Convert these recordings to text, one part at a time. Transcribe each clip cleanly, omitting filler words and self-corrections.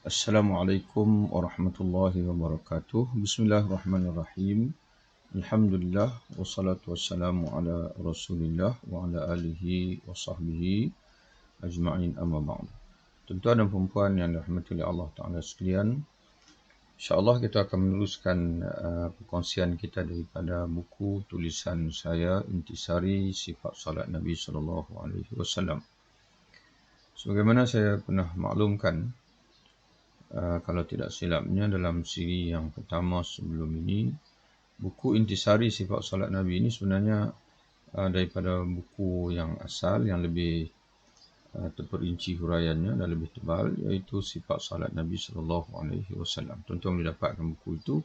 Assalamualaikum warahmatullahi wabarakatuh. Bismillahirrahmanirrahim. Alhamdulillah wassalatu wassalamu ala Rasulillah wa ala alihi wa sahbihi ajma'in amma ba'd. Tuan-tuan dan puan-puan yang dirahmati oleh Allah Taala sekalian, insya-Allah kita akan meneruskan perkongsian kita daripada buku tulisan saya Intisari Sifat Salat Nabi sallallahu alaihi wasallam. Sebagaimana saya pernah maklumkan, kalau tidak silapnya dalam siri yang pertama sebelum ini, buku Intisari Sifat Salat Nabi ini sebenarnya daripada buku yang asal yang lebih terperinci huraiannya dan lebih tebal, iaitu Sifat Salat Nabi sallallahu alaihi wasallam. Tuan-tuan boleh dapatkan buku itu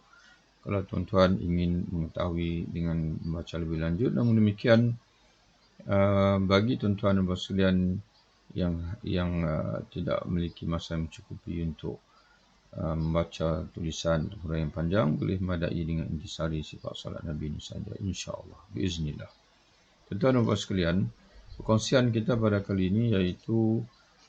kalau tuan-tuan ingin mengetahui dengan membaca lebih lanjut. Namun demikian, bagi tuan-tuan dan puan sekalian yang tidak memiliki masa yang mencukupi untuk membaca tulisan huraian panjang, boleh madai dengan Intisari Sifat Salat Nabi ini saja, insya-Allah, biiznillah. Tuan-tuan dan puan sekalian, perkongsian kita pada kali ini iaitu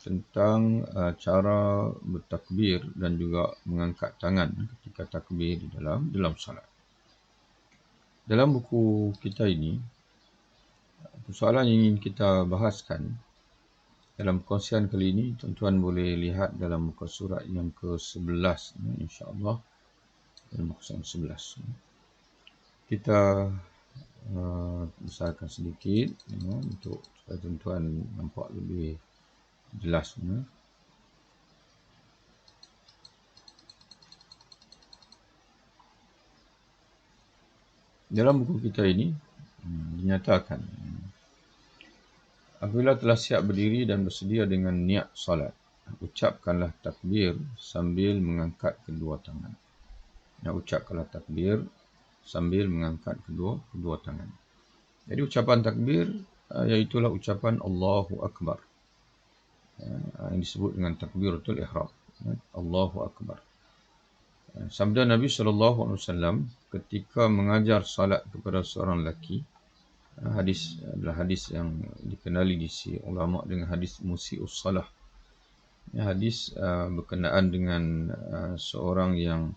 tentang cara bertakbir dan juga mengangkat tangan ketika takbir di dalam salat. Dalam buku kita ini, persoalan yang ingin kita bahaskan dalam perkongsian kali ini, tuan-tuan boleh lihat dalam muka surat yang ke-11, insya-Allah, dalam muka surat 11. Kita besarkan sedikit untuk supaya tuan-tuan nampak lebih jelas. Dalam buku kita ini dinyatakan, apabila telah siap berdiri dan bersedia dengan niat salat, ucapkanlah takbir sambil mengangkat kedua tangan. Ucapkanlah takbir sambil mengangkat kedua tangan. Jadi ucapan takbir iaitulah ucapan Allahu Akbar, yang disebut dengan takbiratul ihram. Allahu Akbar. Sabda Nabi SAW ketika mengajar salat kepada seorang lelaki, hadis adalah hadis yang dikenali di sisi ulama dengan hadis musi'us salah. Hadis berkenaan dengan seorang yang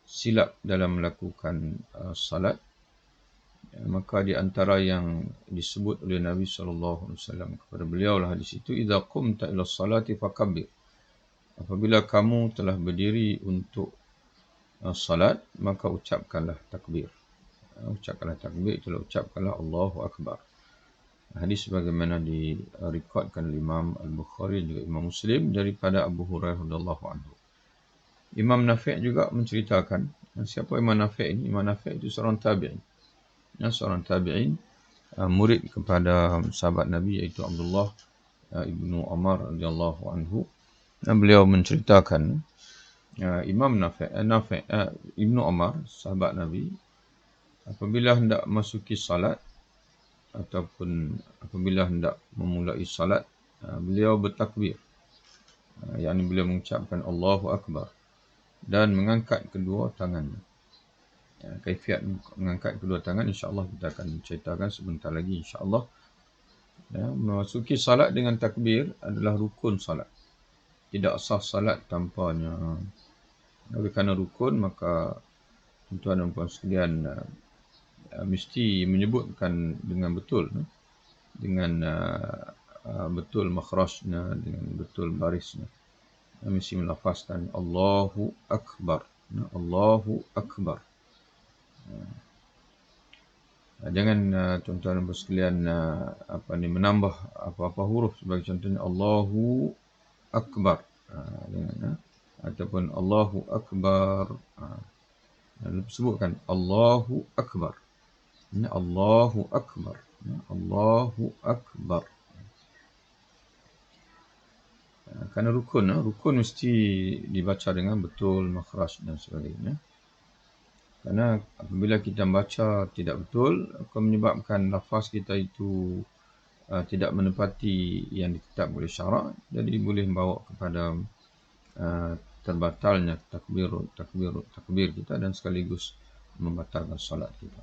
silap dalam melakukan salat, maka di antara yang disebut oleh Nabi SAW kepada beliau lah hadis itu, idza qumta ila salati fakabbir. Apabila kamu telah berdiri untuk salat, maka ucapkanlah takbir. Ucapkanlah takbir, itulah ucapkanlah Allahu Akbar. Hadis sebagaimana direkodkan oleh Imam Al-Bukhari dan juga Imam Muslim daripada Abu Hurairah radhiyallahu anhu. Imam Nafi' juga menceritakan, siapa Imam Nafi' ini? Imam Nafi' itu seorang tabi'in. Seorang tabi'in, murid kepada sahabat Nabi iaitu Abdullah ibnu Umar radhiyallahu anhu. Dan beliau menceritakan, Imam Nafi' ibnu Umar, sahabat Nabi, apabila hendak masuki salat ataupun apabila hendak memulai salat, beliau bertakbir, yakni beliau mengucapkan Allahu Akbar dan mengangkat kedua tangannya. Kaifiat mengangkat kedua tangan insya-Allah kita akan ceritakan sebentar lagi, insya-Allah. Memasuki salat dengan takbir adalah rukun salat. Tidak sah salat tanpanya. Oleh kerana rukun, maka tuan-tuan dan puan sekalian mesti menyebutkan dengan betul, dengan betul makhrajnya, dengan betul barisnya. Mesti melafazkan Allahu Akbar. Allahu Akbar. Jangan tuan-tuan dan puan sekalian menambah apa-apa huruf, sebagai contohnya Allahu Akbar, ataupun Allahu Akbar. Sebutkan Allahu Akbar. Allahu Akbar. Allahu Akbar. Kerana rukun mesti dibaca dengan betul makhraj dan sebagainya. Kerana apabila kita baca tidak betul, akan menyebabkan lafaz kita itu tidak menepati yang ditetapkan oleh syarak, jadi boleh membawa kepada terbatalnya takbir kita dan sekaligus membatalkan salat kita.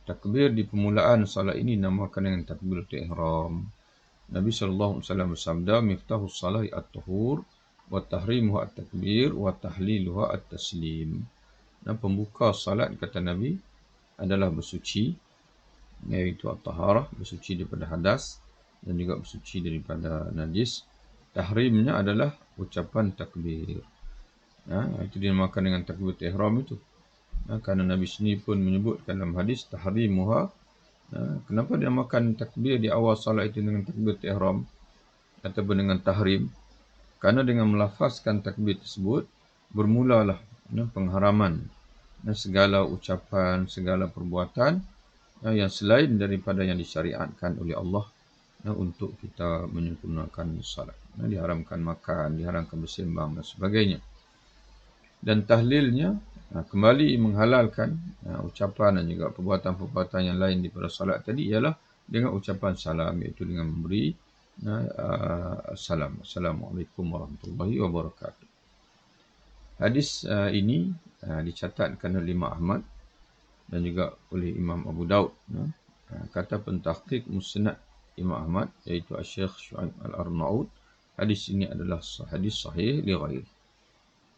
Takbir di permulaan salat ini dinamakan dengan takbiratul ihram. Nabi SAW bersabda, miftahus salat at-tuhur, wa tahrimuha at-takbir wa tahliluha at-taslim. Dan pembuka salat kata Nabi adalah bersuci, iaitu at-taharah, bersuci daripada hadas dan juga bersuci daripada najis. Tahrimnya adalah ucapan takbir. Itu dinamakan dengan takbir ihram itu. Kerana Nabi sendiri pun menyebutkan dalam hadis tahrimuha. Kenapa dinamakan takbir di awal salat itu dengan takbir ihram ataupun dengan tahrim? Kerana dengan melafazkan takbir tersebut bermulalah pengharaman segala ucapan, segala perbuatan yang selain daripada yang disyariatkan oleh Allah untuk kita menyempurnakan salat. Diharamkan makan, diharamkan bersembang dan sebagainya. Dan tahlilnya kembali menghalalkan ucapan dan juga perbuatan-perbuatan yang lain daripada salat tadi ialah dengan ucapan salam, iaitu dengan memberi salam. Assalamualaikum warahmatullahi wabarakatuh. Hadis ini dicatatkan oleh Imam Ahmad dan juga oleh Imam Abu Daud. Kata pentahqiq musnad Imam Ahmad, iaitu Syekh Syu'aib Al-Arnaud, hadis ini adalah hadis sahih li ghairi.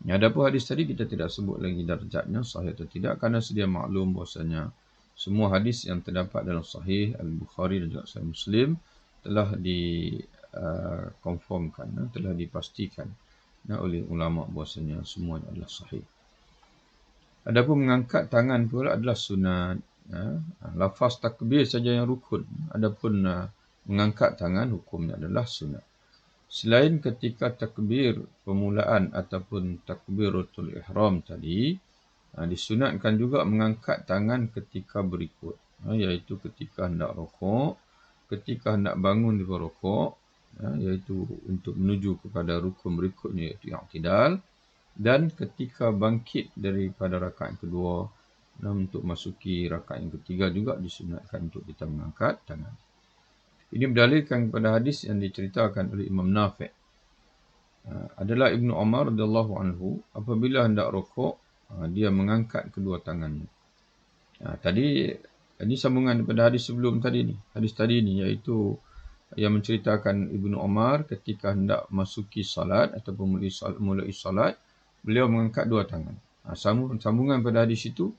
Adapun hadis tadi kita tidak sebut lagi darjatnya sahih atau tidak, kerana sedia maklum bahwasanya semua hadis yang terdapat dalam sahih Al-Bukhari dan juga sahih Muslim telah dikonfirmkan, telah dipastikan oleh ulama bahwasanya semuanya adalah sahih. Adapun mengangkat tangan pula adalah sunat. Lafaz takbir saja yang rukun. Adapun mengangkat tangan hukumnya adalah sunat. Selain ketika takbir permulaan ataupun takbiratul ihram tadi, disunatkan juga mengangkat tangan ketika berikut, iaitu ketika hendak rukuk, ketika hendak bangun daripada rukuk, iaitu untuk menuju kepada rukun berikutnya, iaitu i'tidal, dan ketika bangkit daripada rakaat kedua untuk masuki rakaat yang ketiga juga disunatkan untuk kita mengangkat tangan. Ini berdalilkan kepada hadis yang diceritakan oleh Imam Nafi'. Adalah Ibnu Umar radhiyallahu anhu apabila hendak rukuk, dia mengangkat kedua tangannya. Tadi ini sambungan daripada hadis sebelum tadi ni. Hadis tadi ni iaitu yang menceritakan Ibnu Umar ketika hendak masuki salat ataupun mulai salat, beliau mengangkat dua tangan. Sambungan pada hadis itu,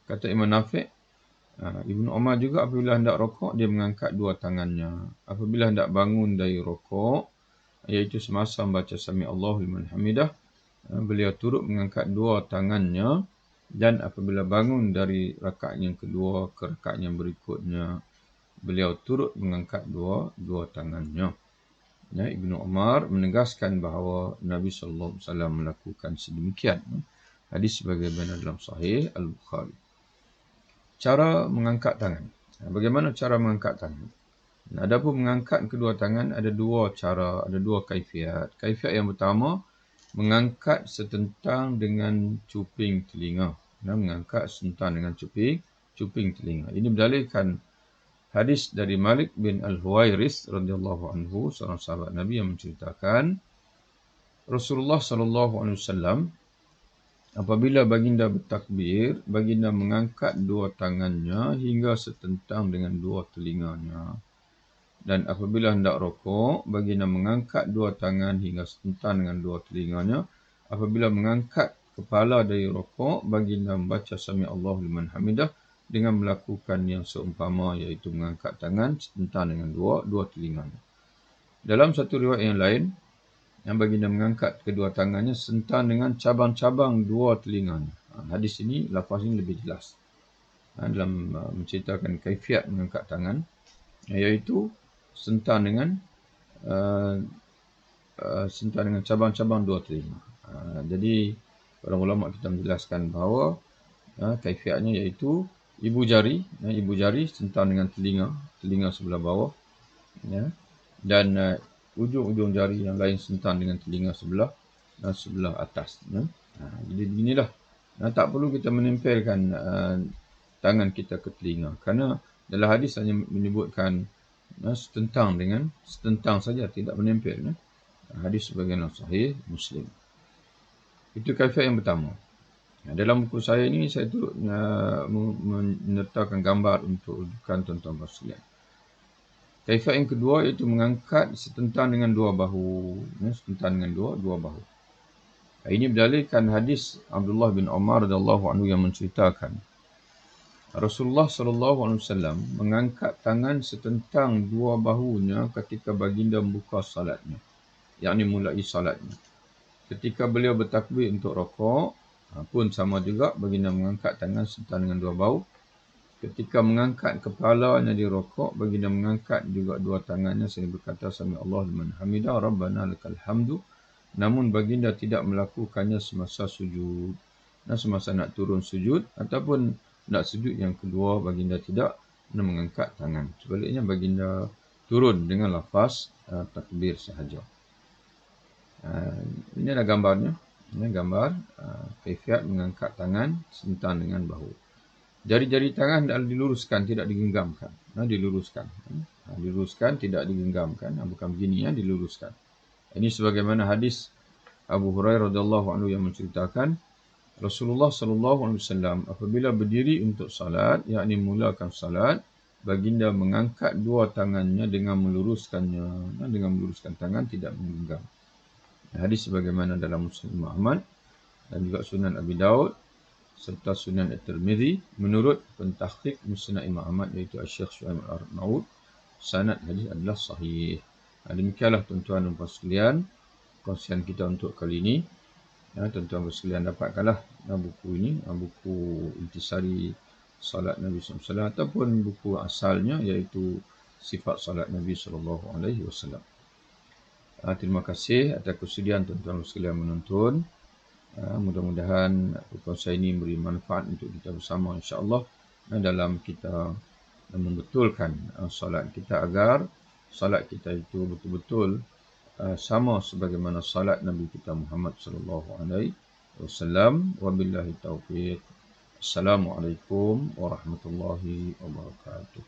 kata Imam Nafi', Ibnu Umar juga apabila hendak rukuk, dia mengangkat dua tangannya. Apabila hendak bangun dari rukuk, iaitu semasa membaca Sami Allahu liman hamidah, beliau turut mengangkat dua tangannya. Dan apabila bangun dari rakaat yang kedua ke rakaat yang berikutnya, beliau turut mengangkat dua tangannya. Ibnu Umar menegaskan bahawa Nabi SAW melakukan sedemikian. Hadis sebagaimana dalam sahih Al-Bukhari. Cara mengangkat tangan. Bagaimana cara mengangkat tangan? Adapun mengangkat kedua tangan ada dua cara, ada dua kaifiat. Kaifiat yang pertama, mengangkat setentang dengan cuping telinga. Mengangkat setentang dengan cuping telinga. Ini berdalilkan hadis dari Malik bin Al-Huwairith radhiyallahu anhu, seorang sahabat Nabi yang menceritakan Rasulullah SAW apabila baginda bertakbir, baginda mengangkat dua tangannya hingga setentang dengan dua telinganya. Dan apabila hendak rukuk, baginda mengangkat dua tangan hingga setentang dengan dua telinganya. Apabila mengangkat kepala dari rukuk, baginda membaca Sami Allahu liman hamidah dengan melakukan yang seumpama, iaitu mengangkat tangan setentang dengan dua telinganya. Dalam satu riwayat yang lain, yang baginda mengangkat kedua tangannya sentan dengan cabang-cabang dua telinganya. Hadis ini, lafaz ini lebih jelas dalam menceritakan kaifiat mengangkat tangan, iaitu sentan dengan cabang-cabang dua telinga. Jadi para ulama kita menjelaskan bahawa kaifiatnya iaitu ibu jari sentan dengan telinga sebelah bawah, dan ujung-ujung jari yang lain sentan dengan telinga sebelah atas. Jadi beginilah. Tak perlu kita menempelkan tangan kita ke telinga, kerana dalam hadis hanya menyebutkan setentang saja, tidak menempel. Hadis sebagaimana sahih Muslim. Itu kaifiat yang pertama. Dalam buku saya ini saya turut menyertakan gambar untuk rujukan tuan-tuan sekalian. Kaifiat yang kedua iaitu mengangkat setentang dengan dua bahu. Setentang dengan dua bahu. Ini berdalilkan hadis Abdullah bin Umar radhiyallahu anhu yang menceritakan Rasulullah sallallahu alaihi wasallam mengangkat tangan setentang dua bahunya ketika baginda membuka salatnya, yakni mulai salatnya. Ketika beliau bertakbir untuk rukuk, pun sama juga baginda mengangkat tangan setentang dengan dua bahu. Ketika mengangkat kepalanya di rukuk, baginda mengangkat juga dua tangannya sambil berkata sami Allahu liman hamidah rabbana lakal hamdu. Namun baginda tidak melakukannya semasa sujud. Dan semasa nak turun sujud ataupun nak sujud yang kedua, baginda tidak mengangkat tangan. Sebaliknya baginda turun dengan lafaz takbir sahaja. Ini adalah gambarnya. Ini gambar kaifiat mengangkat tangan sentan dengan bahu. Jari-jari tangan diluruskan, tidak digenggamkan. Diluruskan. Diluruskan, tidak digenggamkan. Bukan begini, diluruskan. Ini sebagaimana hadis Abu Hurairah radhiyallahu anhu yang menceritakan Rasulullah sallallahu alaihi wasallam apabila berdiri untuk salat, yakni mulakan salat, baginda mengangkat dua tangannya dengan meluruskannya, dengan meluruskan tangan, tidak menggenggam. Hadis sebagaimana dalam Musnad Ahmad dan juga Sunan Abi Daud serta Sunan At-Tirmizi menurut pentahqiq Musnad Imam Ahmad iaitu Syekh Syuaib Al-Arnaud, sanad hadis adalah sahih. Demikianlah tuan-tuan dan puan sekalian kongsian kita untuk kali ini. Tuan-tuan sekalian dapatkanlah buku ini, buku Intisari Salat Nabi SAW ataupun buku asalnya iaitu Sifat Salat Nabi SAW. Terima kasih atas kesediaan tuan-tuan sekalian menonton. Mudah-mudahan perkongsian ini memberi manfaat untuk kita bersama insya-Allah dalam kita membetulkan salat kita agar salat kita itu betul-betul sama sebagaimana salat Nabi kita Muhammad sallallahu alaihi wasallam. Wabillahi taufiq. Assalamualaikum warahmatullahi wabarakatuh.